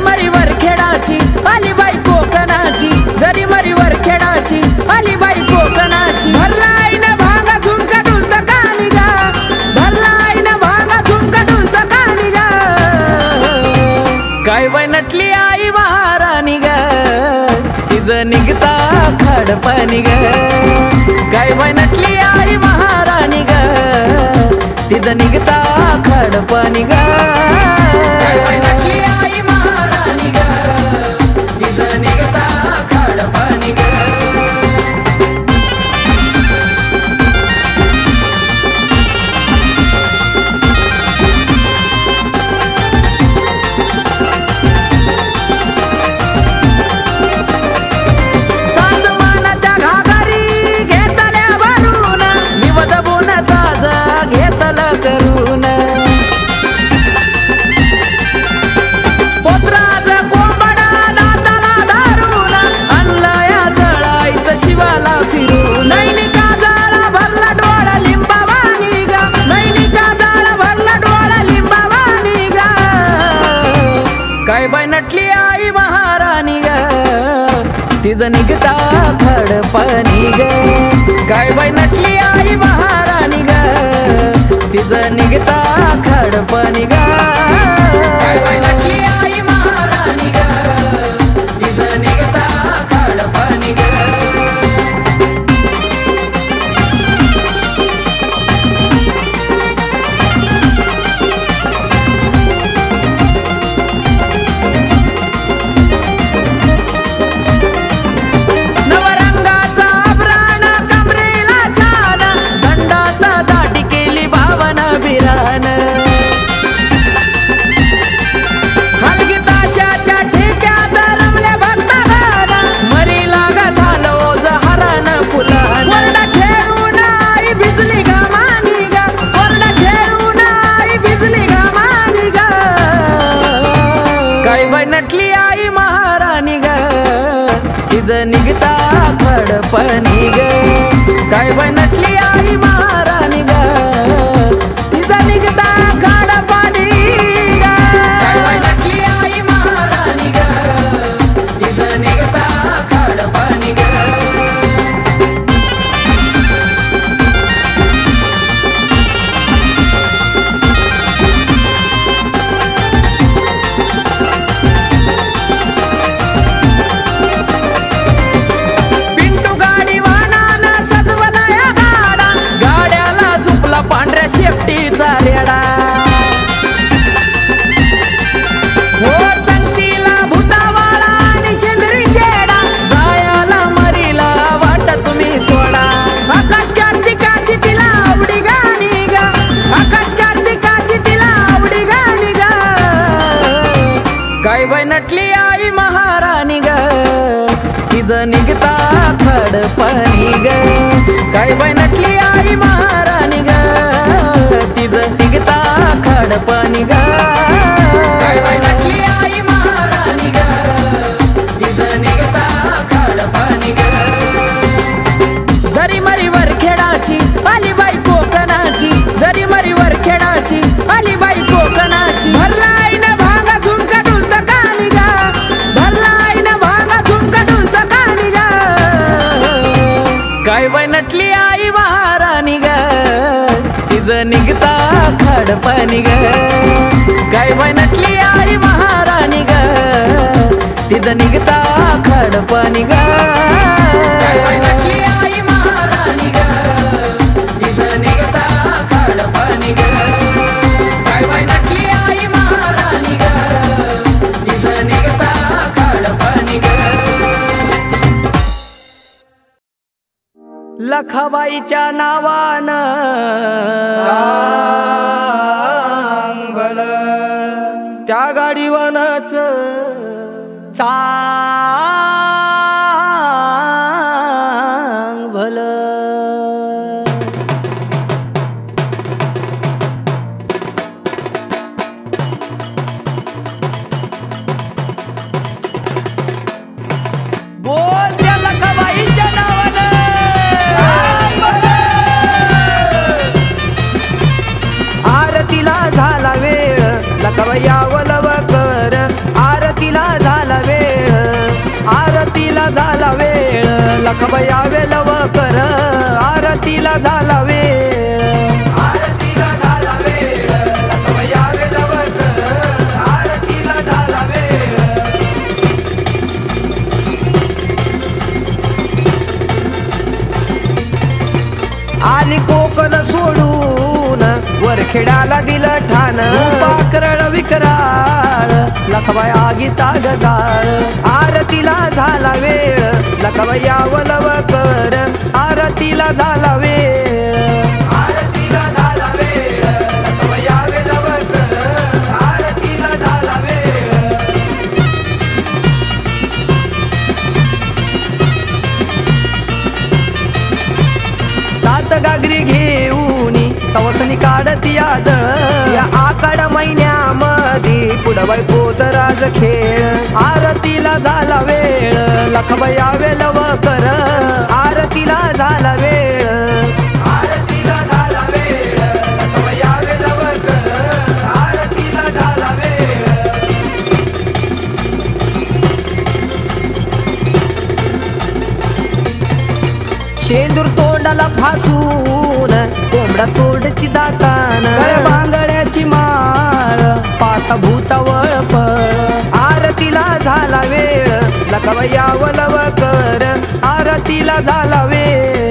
मरीवर खेडाची आली बाई कोकणाची, जरी मरीवर खेडाची आली बाई कोकणाची। भरलाय न भांगा झुमका डुलत कानी गा, भरलाय न भांगा झुमका डुलत कानी गा। काय बाई नटली आई महाराणी ग, तिज निघता खडपाणी ग। काय बाई नटली आई महाराणी ग, तिज निघता खडपाणी ग। काय बाई नटली आई महाराणी ग, तिज निघता खडपाणी ग। काय बाई नटली आई महाराणी ग, तिज निघता खडपाणी ग। काय बाई नटली आई महाराणी ग, तिज निघता खडपाणी ग। काय बाई नटली आई महाराणी ग, तिज निघता खडपाणी ग। नटली आई महाराणी ग, तिज निघता खडपाणी ग। काय बाई नटली आई महाराणी ग, तिज निघता खडपाणी ग। काय बाई नटली आई महाराणी ग, तिज निघता खडपाणी ग। पांढऱ्या शेपटीचा रेडा हो, संगतीला भूतावाळा आणि शेंदरी चेडा, जायाला मरीला वाट तुम्ही सोडा। आकाश कार्तिकाची तिला आवडी गाणी गा, आकाश कार्तिकाची तिला आवडी गाणी गा। काय बाई नटली आई महाराणी ग, तिज निघता खडपाणी ग। काय बाई नटली आई महाराणी ग, तिज निघता खडपाणी ग। काय बाई नटली आई महाराणी ग, तिज निघता खडपाणी ग। जरी मरीवर खेडाची आली बाई कोकणाची, जरी मरीवर खेडाची आली बाई कोकणाची। भरलाय न भांगा झुमका डुलत कानी गा, भरलाय न भांगा झुमका डुलत कानी गा। काय बाई नटली आई महाराणी ग, तिज निघता खडपाणी ग। काय बाई नटली आई महाराणी ग, तिज निघता खडपाणी ग। काय बाई नटली आई महाराणी ग, तिज निघता खडपाणी ग। काय बाई नटली आई महाराणी ग, तिज निघता खडपाणी ग। लखाबाईच्या नावानं चांगल त्या गाडीवानाच चांग भलं। बोल त्या लखाबाईच्या नावानं आरतीला झाला वेळ, लखाबाई आवलव कर आरती आरतीला झाला वेळ, आरतीला झाला वेळ, लखबया वेलव कर, आरतीला झाला वेळ, आरतीला झाला वेळ, लखबया वेलव कर, आरतीला झाला वेळ. आली कोकण सोडून वरखेडाला दिलं ठाण, पाकरळ विकराळ लखबाई आगीचा गजाळ, आरतीला झाला वेळ, लखबया वलव कर, आरतीला झाला वेळ, आरतीला झाला वेळ, लखबया वलव कर, आरतीला झाला वेळ. सात गागरी घेऊनी सवसनी काढती आजळ, या आखाड महिन्यामध्ये पुढबाई पोतराज खेळ, आरतीला झाला वेळ, लखबया वेलव कर, आरतीला झाला वेळ, आरतीला झाला वेळ, लखबया वेलव कर, आरतीला झाला वेळ. शेंदूर तोंडाला फासून कोंबडा तोडची दातान, बांगड्याची माळ पाता भूतावळ पळ, आरतीला झाला वेळ, लखबया वलव कर, आरतीला झाला वेळ.